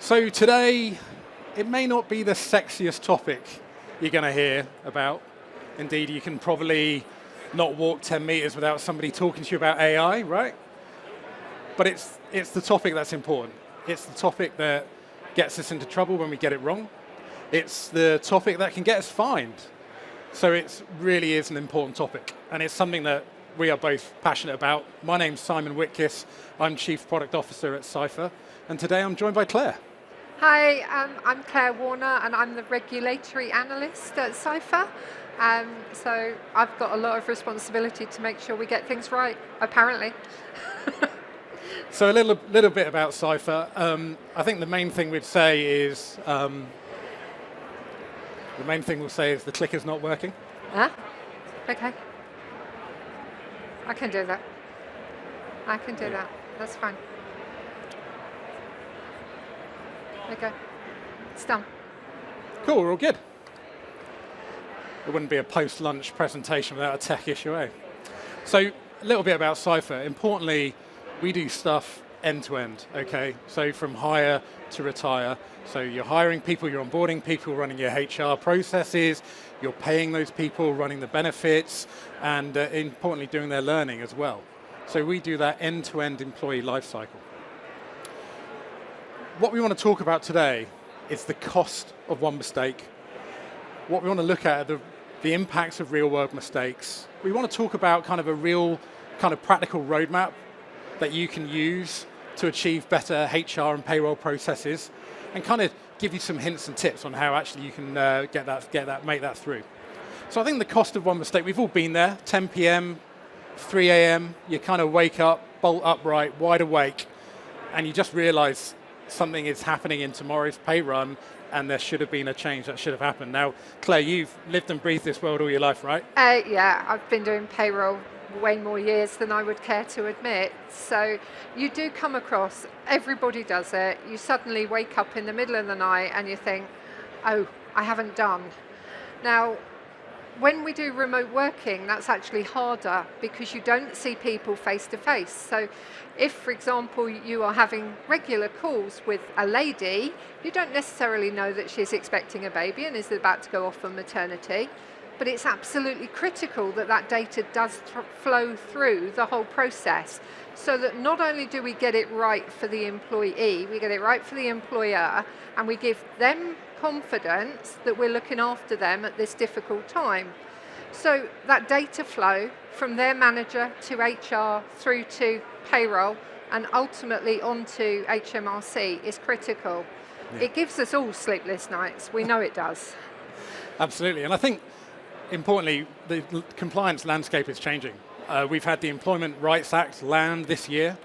So today, it may not be the sexiest topic you're going to hear about. Indeed, you can probably not walk 10 meters without somebody talking to you about AI, right? But it's the topic that's important. It's the topic that gets us into trouble when we get it wrong. It's the topic that can get us fined. So it really is an important topic, and it's something that we are both passionate about. My name's Simon Witkiss. I'm Chief Product Officer at Ciphr, and today I'm joined by Claire. Hi, I'm Claire Warner, and I'm the regulatory analyst at Ciphr. So I've got a lot of responsibility to make sure we get things right, apparently. So a little bit about Ciphr. I think the main thing we'd say is the clicker's not working. Huh? Okay. I can do that. That's fine. Okay. It's done. Cool, we're all good. It wouldn't be a post-lunch presentation without a tech issue, eh? So a little bit about Ciphr. Importantly, we do stuff end-to-end, okay? So from hire to retire. So you're hiring people, you're onboarding people, running your HR processes, you're paying those people, running the benefits, and importantly, doing their learning as well. So we do that end-to-end employee lifecycle. What we want to talk about today is the cost of one mistake. What we want to look at are the impacts of real-world mistakes. We want to talk about kind of a real, kind of practical roadmap that you can use to achieve better HR and payroll processes, and kind of give you some hints and tips on how actually you can make that through. So I think the cost of one mistake, we've all been there, 10 p.m., 3 a.m., you kind of wake up, bolt upright, wide awake, and you just realize something is happening in tomorrow's pay run, and there should have been a change that should have happened. Now, Claire, you've lived and breathed this world all your life, right? Yeah, I've been doing payroll way more years than I would care to admit. So you do come across, everybody does it, you suddenly wake up in the middle of the night and you think, oh, I haven't done. Now, when we do remote working, that's actually harder because you don't see people face to face. So if, for example, you are having regular calls with a lady, you don't necessarily know that she's expecting a baby and is about to go off on maternity, but it's absolutely critical that that data does flow through the whole process, so that not only do we get it right for the employee, we get it right for the employer, and we give them confidence that we're looking after them at this difficult time. So that data flow from their manager to HR through to payroll and ultimately onto HMRC is critical. Yeah. It gives us all sleepless nights. We know it does. Absolutely, and I think importantly, the compliance landscape is changing. We've had the Employment Rights Act land this year,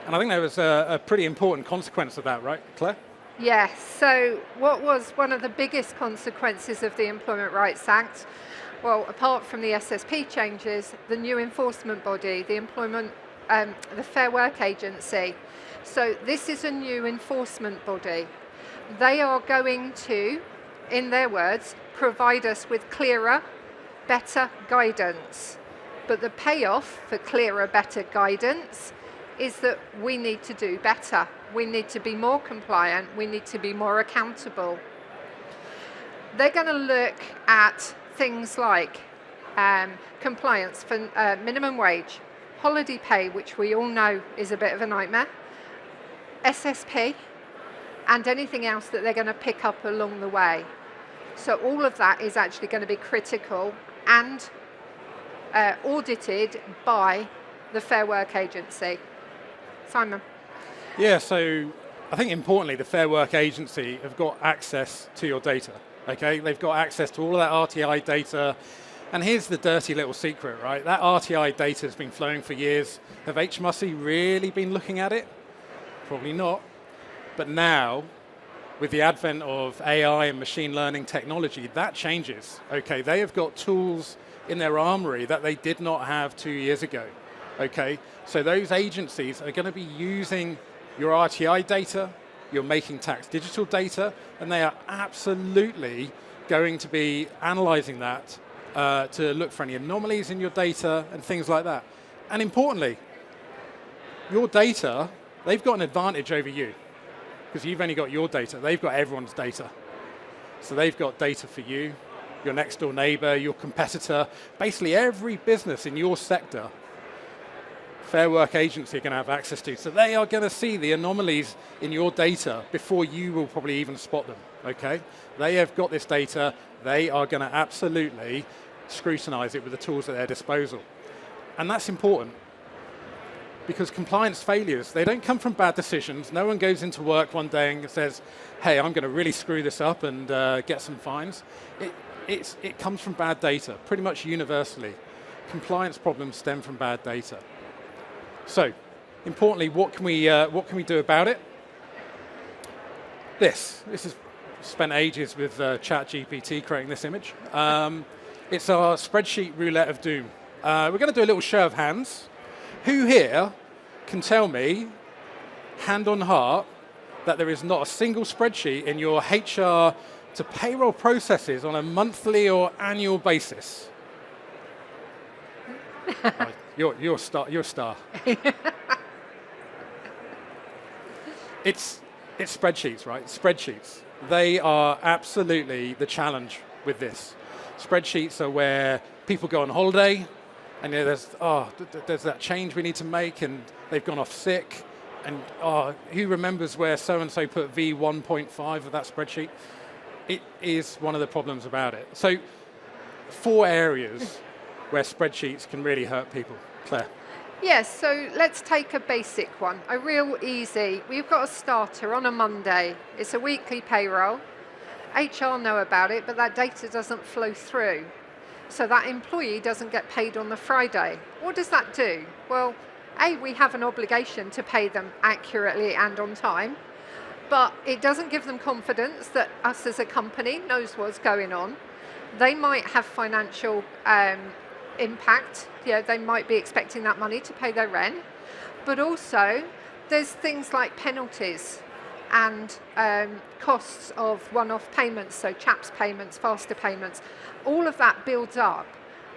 and I think there was a pretty important consequence of that, right, Claire? Yes, so what was one of the biggest consequences of the Employment Rights Act? Well, apart from the SSP changes, the new enforcement body, the Fair Work Agency. So this is a new enforcement body. They are going to, in their words, provide us with clearer, better guidance. But the payoff for clearer, better guidance is that we need to do better. We need to be more compliant. We need to be more accountable. They're going to look at things like compliance for minimum wage, holiday pay, which we all know is a bit of a nightmare, SSP, and anything else that they're going to pick up along the way. So all of that is actually going to be critical and audited by the Fair Work Agency. Simon? Yeah, so I think importantly, the Fair Work Agency have got access to your data, okay? They've got access to all of that RTI data, and here's the dirty little secret, right? That RTI data has been flowing for years. Have HMRC really been looking at it? Probably not. But now, with the advent of AI and machine learning technology, that changes, okay? They have got tools in their armory that they did not have 2 years ago, okay? So those agencies are going to be using your RTI data, your Making Tax Digital data, and they are absolutely going to be analyzing that to look for any anomalies in your data and things like that. And importantly, your data, they've got an advantage over you. because you've only got your data. They've got everyone's data. So they've got data for you, your next door neighbor, your competitor, basically every business in your sector, Fair Work Agency are going to have access to. So they are going to see the anomalies in your data before you will probably even spot them, okay? They have got this data. They are going to absolutely scrutinize it with the tools at their disposal. And that's important, because compliance failures, they don't come from bad decisions. No one goes into work one day and says, hey, I'm going to really screw this up and get some fines. It comes from bad data, pretty much universally. Compliance problems stem from bad data. So, importantly, what can we do about it? This is spent ages with ChatGPT creating this image. It's our spreadsheet roulette of doom. We're going to do a little show of hands. Who here can tell me, hand on heart, that there is not a single spreadsheet in your HR to payroll processes on a monthly or annual basis? You're a star. You're a star. It's spreadsheets, right? Spreadsheets. They are absolutely the challenge with this. Spreadsheets are where people go on holiday, and there's that change we need to make, and they've gone off sick, and who remembers where so-and-so put V1.5 of that spreadsheet? It is one of the problems about it. So 4 areas where spreadsheets can really hurt people. Claire? Yes, so let's take a basic one, a real easy. We've got a starter on a Monday. It's a weekly payroll. HR know about it, but that data doesn't flow through. So that employee doesn't get paid on the Friday. What does that do? Well, A, we have an obligation to pay them accurately and on time, but it doesn't give them confidence that us as a company knows what's going on. They might have financial impact. They might be expecting that money to pay their rent, but also there's things like penalties and costs of one-off payments, so CHAPS payments, faster payments. All of that builds up.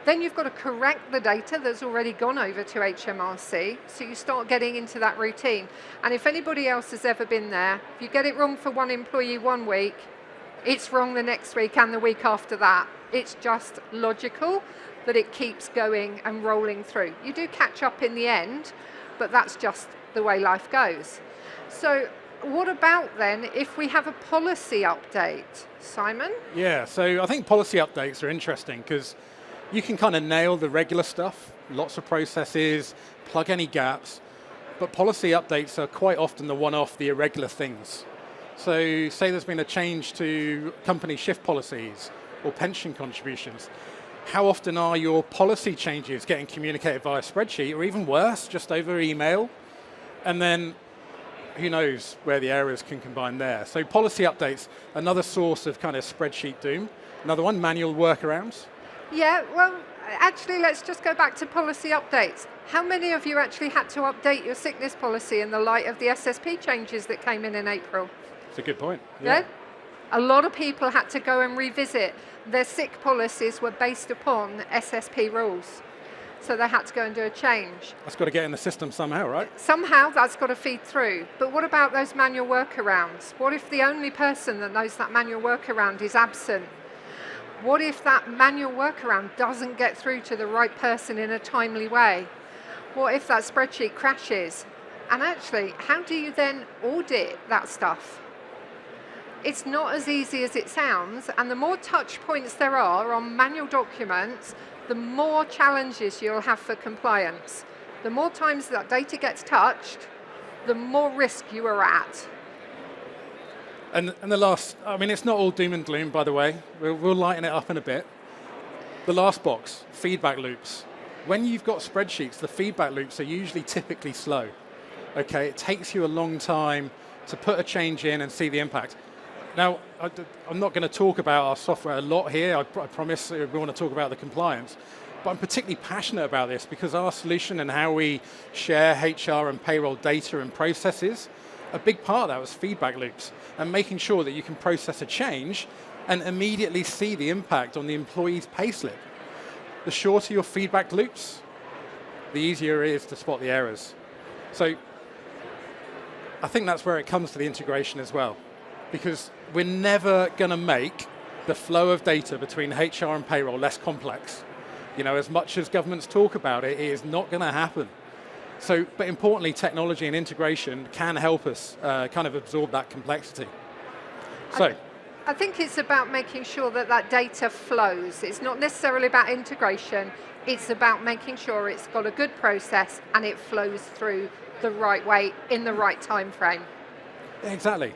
Then you've got to correct the data that's already gone over to HMRC, so you start getting into that routine. And if anybody else has ever been there, if you get it wrong for one employee one week, it's wrong the next week and the week after that. It's just logical that it keeps going and rolling through. You do catch up in the end, but that's just the way life goes. So what about then if we have a policy update? Simon? Yeah, so I think policy updates are interesting because you can kind of nail the regular stuff, lots of processes, plug any gaps, but policy updates are quite often the one-off, the irregular things. So say there's been a change to company shift policies or pension contributions. How often are your policy changes getting communicated via spreadsheet, or even worse, just over email? And then who knows where the errors can combine there. So policy updates, another source of kind of spreadsheet doom. Another one, manual workarounds. Yeah, well, actually, let's just go back to policy updates. How many of you actually had to update your sickness policy in the light of the SSP changes that came in April? That's a good point. Yeah. A lot of people had to go and revisit. Their sick policies were based upon SSP rules. So they had to go and do a change. That's got to get in the system somehow, right? Somehow that's got to feed through. But what about those manual workarounds? What if the only person that knows that manual workaround is absent? What if that manual workaround doesn't get through to the right person in a timely way? What if that spreadsheet crashes? And actually, how do you then audit that stuff? It's not as easy as it sounds, and the more touch points there are on manual documents, the more challenges you'll have for compliance. The more times that data gets touched, the more risk you are at. And the last, I mean, it's not all doom and gloom, by the way. We'll lighten it up in a bit. The last box, feedback loops. When you've got spreadsheets, the feedback loops are usually typically slow. Okay, it takes you a long time to put a change in and see the impact. Now, I'm not going to talk about our software a lot here. I promise we want to talk about the compliance. But I'm particularly passionate about this because our solution and how we share HR and payroll data and processes, a big part of that was feedback loops and making sure that you can process a change and immediately see the impact on the employee's payslip. The shorter your feedback loops, the easier it is to spot the errors. So I think that's where it comes to the integration as well, because we're never going to make the flow of data between HR and payroll less complex. As much as governments talk about it, it is not going to happen. So, but importantly, technology and integration can help us kind of absorb that complexity. So, I think it's about making sure that that data flows. It's not necessarily about integration. It's about making sure it's got a good process and it flows through the right way in the right time frame. Exactly.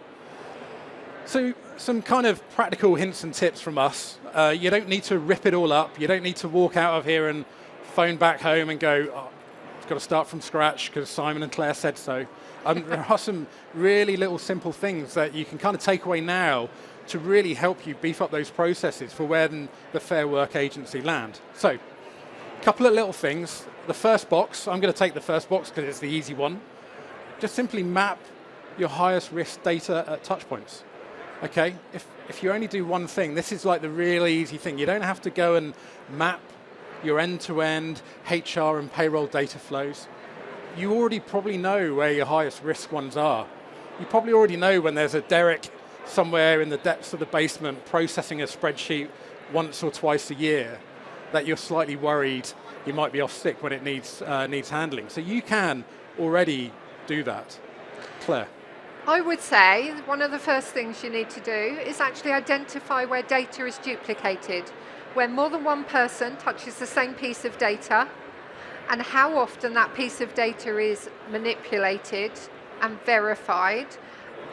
So some kind of practical hints and tips from us. You don't need to rip it all up. You don't need to walk out of here and phone back home and go, oh, I've got to start from scratch because Simon and Claire said so. There are some really little simple things that you can kind of take away now to really help you beef up those processes for where the Fair Work Agency land. So, a couple of little things. The first box, I'm going to take the first box because it's the easy one. Just simply map your highest risk data at touch points. Okay, if you only do one thing, this is like the really easy thing. You don't have to go and map your end-to-end HR and payroll data flows. You already probably know where your highest risk ones are. You probably already know when there's a Derek somewhere in the depths of the basement processing a spreadsheet once or twice a year that you're slightly worried you might be off sick when it needs handling. So you can already do that. Claire? I would say one of the first things you need to do is actually identify where data is duplicated, where more than one person touches the same piece of data, and how often that piece of data is manipulated and verified,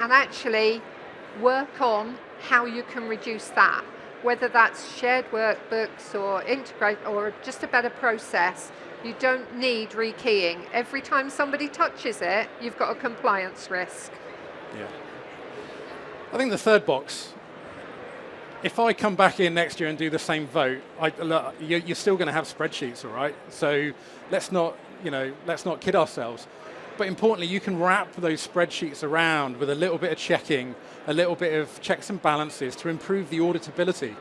and actually work on how you can reduce that, whether that's shared workbooks or integrate or just a better process. You don't need rekeying. Every time somebody touches it, you've got a compliance risk. Yeah. I think the third box, if I come back in next year and do the same vote, you're still going to have spreadsheets, all right? So let's not kid ourselves. But importantly, you can wrap those spreadsheets around with a little bit of checking, a little bit of checks and balances to improve the auditability.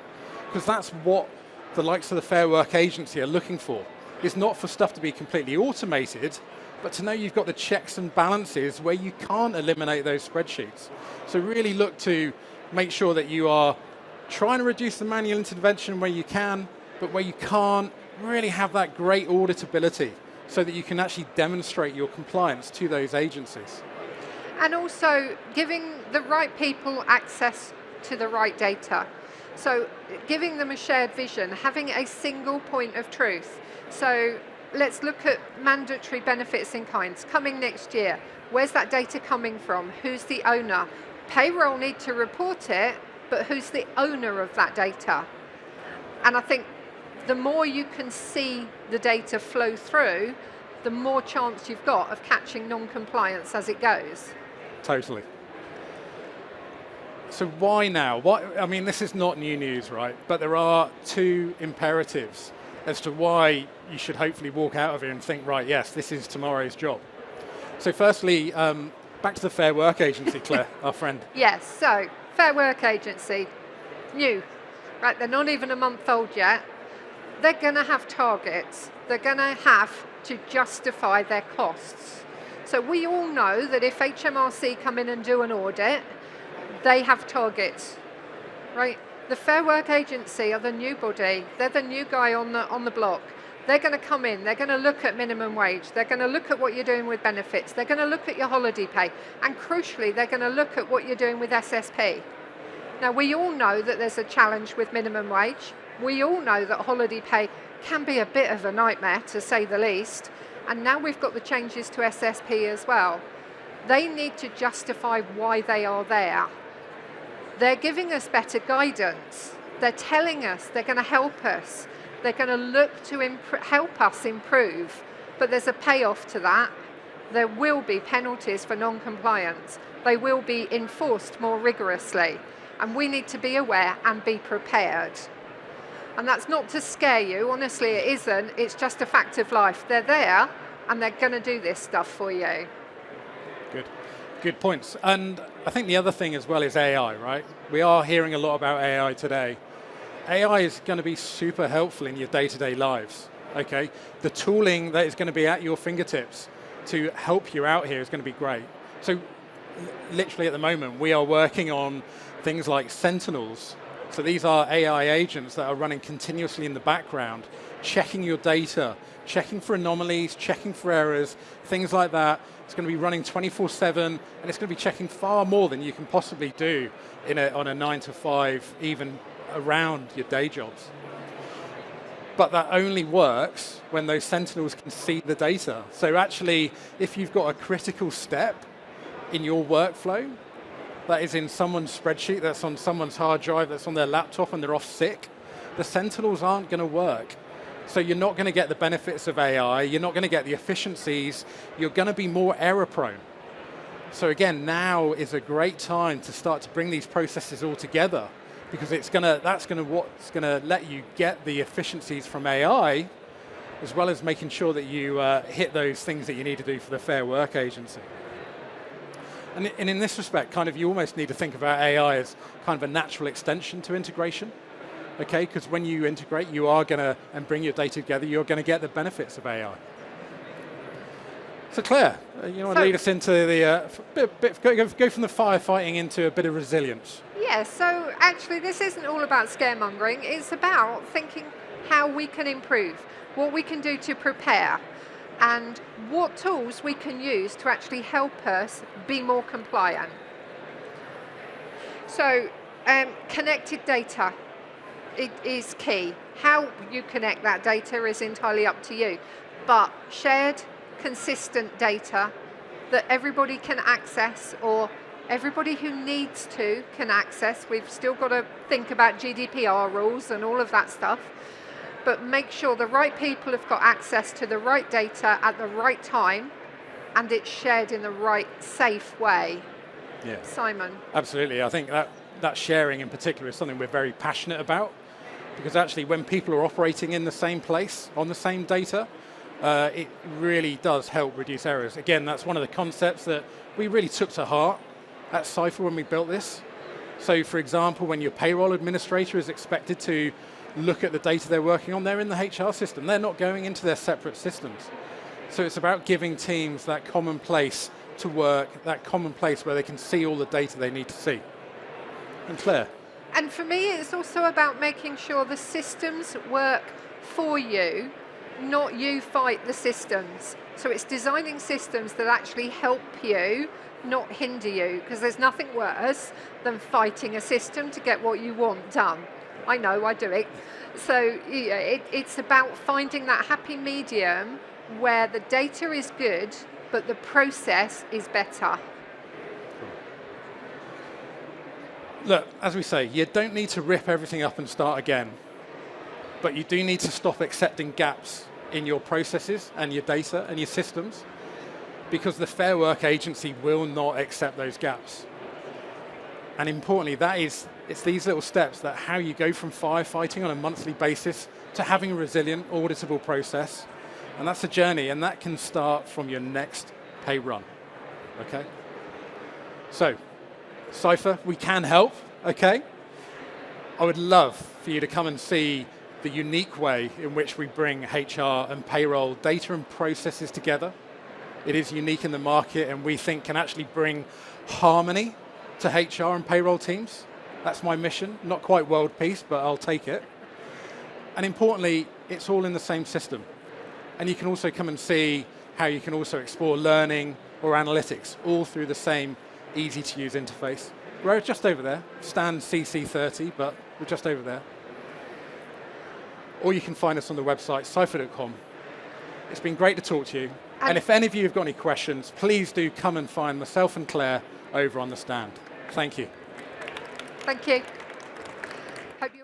Because that's what the likes of the Fair Work Agency are looking for. It's not for stuff to be completely automated, but to know you've got the checks and balances where you can't eliminate those spreadsheets. So really look to make sure that you are trying to reduce the manual intervention where you can, but where you can't, really have that great auditability so that you can actually demonstrate your compliance to those agencies. And also giving the right people access to the right data. So giving them a shared vision, having a single point of truth. So let's look at mandatory benefits in kinds coming next year. Where's that data coming from? Who's the owner? Payroll need to report it, but who's the owner of that data? And I think the more you can see the data flow through, the more chance you've got of catching non-compliance as it goes. Totally. So why now? I mean, this is not new news, right? But there are two imperatives as to why you should hopefully walk out of here and think, right, yes, this is tomorrow's job. So firstly, back to the Fair Work Agency, Claire, our friend. Yes, so Fair Work Agency, new, right? They're not even a month old yet. They're going to have targets. They're going to have to justify their costs. So we all know that if HMRC come in and do an audit, they have targets, right? The Fair Work Agency are the new body. They're the new guy on the block. They're going to come in. They're going to look at minimum wage. They're going to look at what you're doing with benefits. They're going to look at your holiday pay. And crucially, they're going to look at what you're doing with SSP. Now, we all know that there's a challenge with minimum wage. We all know that holiday pay can be a bit of a nightmare, to say the least. And now we've got the changes to SSP as well. They need to justify why they are there. They're giving us better guidance. They're telling us they're going to help us. They're going to look to help us improve. But there's a payoff to that. There will be penalties for non-compliance. They will be enforced more rigorously. And we need to be aware and be prepared. And that's not to scare you. Honestly, it isn't. It's just a fact of life. They're there, and they're going to do this stuff for you. Good points. And I think the other thing as well is AI, right? We are hearing a lot about AI today. AI is going to be super helpful in your day-to-day lives, okay? The tooling that is going to be at your fingertips to help you out here is going to be great. So literally at the moment, we are working on things like Sentinels. So these are AI agents that are running continuously in the background, checking your data, checking for anomalies, checking for errors, things like that. It's going to be running 24/7, and it's going to be checking far more than you can possibly do on a 9 to 5, even around your day jobs. But that only works when those Sentinels can see the data. So actually, if you've got a critical step in your workflow that is in someone's spreadsheet, that's on someone's hard drive, that's on their laptop, and they're off sick, the Sentinels aren't going to work. So you're not going to get the benefits of AI, you're not going to get the efficiencies, you're going to be more error prone. So again, now is a great time to start to bring these processes all together, because that's what's going to let you get the efficiencies from AI, as well as making sure that you hit those things that you need to do for the Fair Work Agency. And in this respect, kind of you almost need to think about AI as kind of a natural extension to integration. Okay, because when you integrate, you are going to, and bring your data together, you're going to get the benefits of AI. So Claire, you want to lead us into the, go from the firefighting into a bit of resilience. Yeah, so actually this isn't all about scaremongering, it's about thinking how we can improve, what we can do to prepare, and what tools we can use to actually help us be more compliant. So, connected data. It is key. How you connect that data is entirely up to you. But shared, consistent data that everybody can access, or everybody who needs to can access. We've still got to think about GDPR rules and all of that stuff. But make sure the right people have got access to the right data at the right time, and it's shared in the right, safe way. Yeah. Simon? Absolutely. I think that sharing in particular is something we're very passionate about. Because actually when people are operating in the same place, on the same data, it really does help reduce errors. Again, that's one of the concepts that we really took to heart at Ciphr when we built this. So for example, when your payroll administrator is expected to look at the data they're working on, they're in the HR system. They're not going into their separate systems. So it's about giving teams that common place to work, that common place where they can see all the data they need to see. And Claire? And for me, it's also about making sure the systems work for you, not you fight the systems. So it's designing systems that actually help you, not hinder you, because there's nothing worse than fighting a system to get what you want done. I know, I do it. So yeah, it's about finding that happy medium where the data is good, but the process is better. Look, as we say, you don't need to rip everything up and start again, but you do need to stop accepting gaps in your processes and your data and your systems, because the Fair Work Agency will not accept those gaps. And importantly, it's these little steps that how you go from firefighting on a monthly basis to having a resilient, auditable process, and that's a journey, and that can start from your next pay run, okay? So, Ciphr, we can help, okay? I would love for you to come and see the unique way in which we bring HR and payroll data and processes together. It is unique in the market, and we think can actually bring harmony to HR and payroll teams. That's my mission. Not quite world peace, but I'll take it. And importantly, it's all in the same system. And you can also come and see how you can also explore learning or analytics, all through the same easy-to-use interface. We're just over there, stand CC30, but we're just over there. Or you can find us on the website, ciphr.com. It's been great to talk to you. And if any of you have got any questions, please do come and find myself and Claire over on the stand. Thank you. Thank you. Hope you